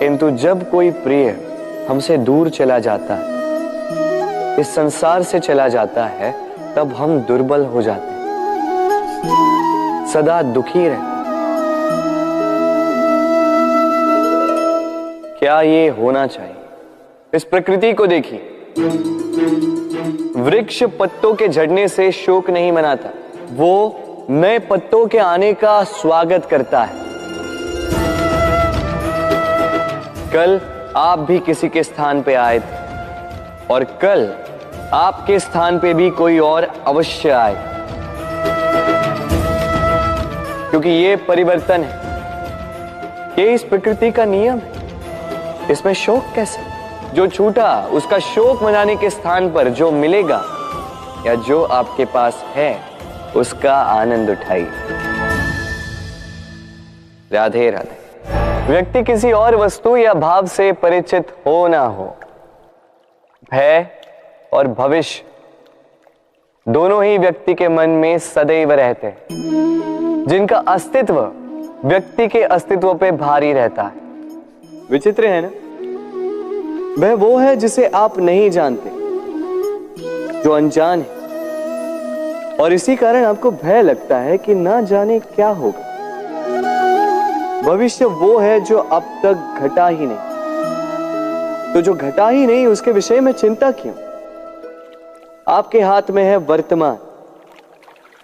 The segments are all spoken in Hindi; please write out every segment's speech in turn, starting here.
किंतु जब कोई प्रिय हमसे दूर चला जाता है, इस संसार से चला जाता है, तब हम दुर्बल हो जाते हैं, सदा दुखी रहते हैं। क्या ये होना चाहिए? इस प्रकृति को देखिए, वृक्ष पत्तों के झड़ने से शोक नहीं मनाता, वो नए पत्तों के आने का स्वागत करता है। कल आप भी किसी के स्थान पे आए थे और कल आपके स्थान पे भी कोई और अवश्य आए, क्योंकि ये परिवर्तन है, ये इस प्रकृति का नियम है। इसमें शोक कैसे? जो छूटा उसका शोक मनाने के स्थान पर जो मिलेगा या जो आपके पास है उसका आनंद उठाइए। राधे राधे। व्यक्ति किसी और वस्तु या भाव से परिचित हो ना हो, भय और भविष्य दोनों ही व्यक्ति के मन में सदैव रहते हैं, जिनका अस्तित्व व्यक्ति के अस्तित्व पे भारी रहता है। विचित्र है ना? वह वो है जिसे आप नहीं जानते, जो अनजान है, और इसी कारण आपको भय लगता है कि ना जाने क्या होगा। भविष्य वो है जो अब तक घटा ही नहीं, तो जो घटा ही नहीं उसके विषय में चिंता क्यों? आपके हाथ में है वर्तमान।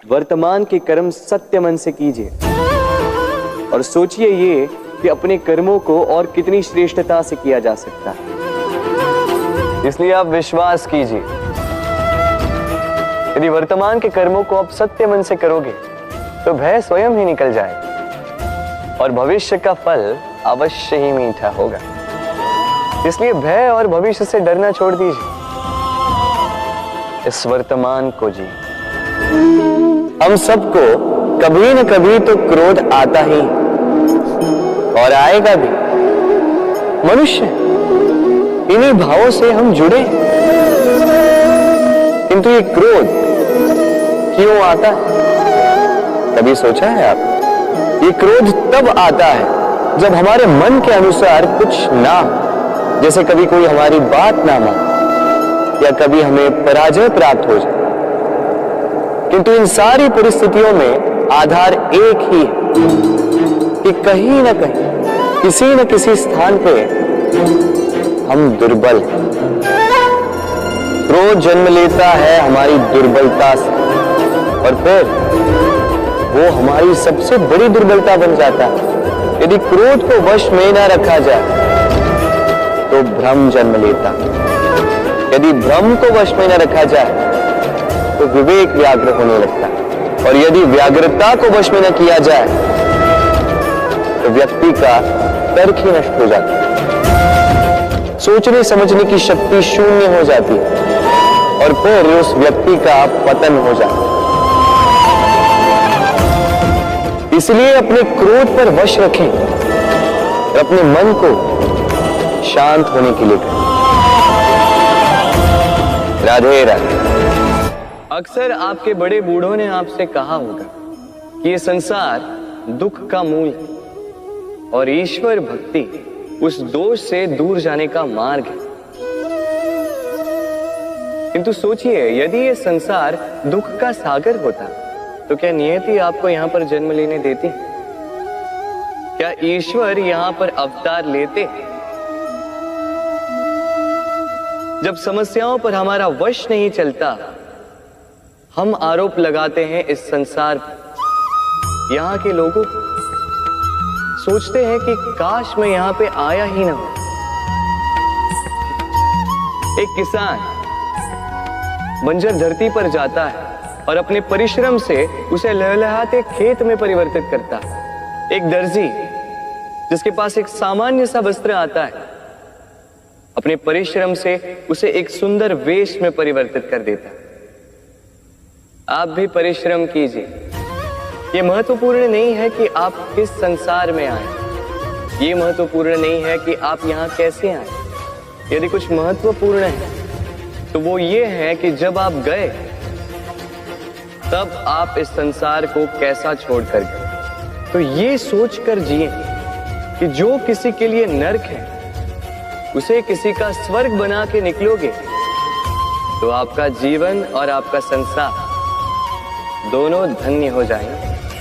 वर्तमान के कर्म सत्य मन से कीजिए और सोचिए ये कि अपने कर्मों को और कितनी श्रेष्ठता से किया जा सकता है। इसलिए आप विश्वास कीजिए, यदि वर्तमान के कर्मों को आप सत्य मन से करोगे तो भय स्वयं ही निकल जाएगा और भविष्य का फल अवश्य ही मीठा होगा। इसलिए भय और भविष्य से डरना छोड़ दीजिए, इस वर्तमान को जी। हम सबको कभी न कभी तो क्रोध आता ही और आएगा भी। मनुष्य इन्हीं भावों से हम जुड़े, किंतु ये क्रोध क्यों आता है? कभी सोचा है आप? ये क्रोध तब आता है जब हमारे मन के अनुसार कुछ ना हो, जैसे कभी कोई हमारी बात ना माने या कभी हमें पराजय प्राप्त हो जाए। किंतु इन सारी परिस्थितियों में आधार एक ही है कि कहीं ना कहीं किसी न किसी स्थान पे हम दुर्बल हैं। क्रोध जन्म लेता है हमारी दुर्बलता से और फिर वो हमारी सबसे बड़ी दुर्बलता बन जाता है। यदि क्रोध को वश में न रखा जाए तो भ्रम जन्म लेता है। यदि भ्रम को वश में न रखा जाए तो विवेक व्याग्र होने लगता है, और यदि व्याग्रता को वश में न किया जाए तो व्यक्ति का तर्क ही नष्ट हो जाता है, सोचने समझने की शक्ति शून्य हो जाती है और फिर उस व्यक्ति का पतन हो जाता है। इसलिए अपने क्रोध पर वश रखें और अपने मन को शांत होने के लिए करें। राधे राधे। अक्सर आपके बड़े बूढ़ों ने आपसे कहा होगा कि ये संसार दुख का मूल है और ईश्वर भक्ति उस दोष से दूर जाने का मार्ग है। किंतु सोचिए, यदि ये संसार दुख का सागर होता तो क्या नियति आपको यहां पर जन्म लेने देती? क्या ईश्वर यहां पर अवतार लेते? जब समस्याओं पर हमारा वश नहीं चलता, हम आरोप लगाते हैं इस संसार पर, यहां के लोगों को। सोचते हैं कि काश मैं यहां पे आया ही ना हो। एक किसान बंजर धरती पर जाता है और अपने परिश्रम से उसे लहलहाते खेत में परिवर्तित करता है। एक दर्जी जिसके पास एक सामान्य सा वस्त्र आता है, अपने परिश्रम से उसे एक सुंदर वेश में परिवर्तित कर देता है। आप भी परिश्रम कीजिए। ये महत्वपूर्ण नहीं है कि आप किस संसार में आए, ये महत्वपूर्ण नहीं है कि आप यहाँ कैसे आए। यदि कुछ महत्वपूर्ण है तो वो ये है कि जब आप गए तब आप इस संसार को कैसा छोड़कर गए। तो ये सोचकर जिए कि जो किसी के लिए नर्क है उसे किसी का स्वर्ग बना के निकलोगे तो आपका जीवन और आपका संसार दोनों धन्य हो जाएंगे।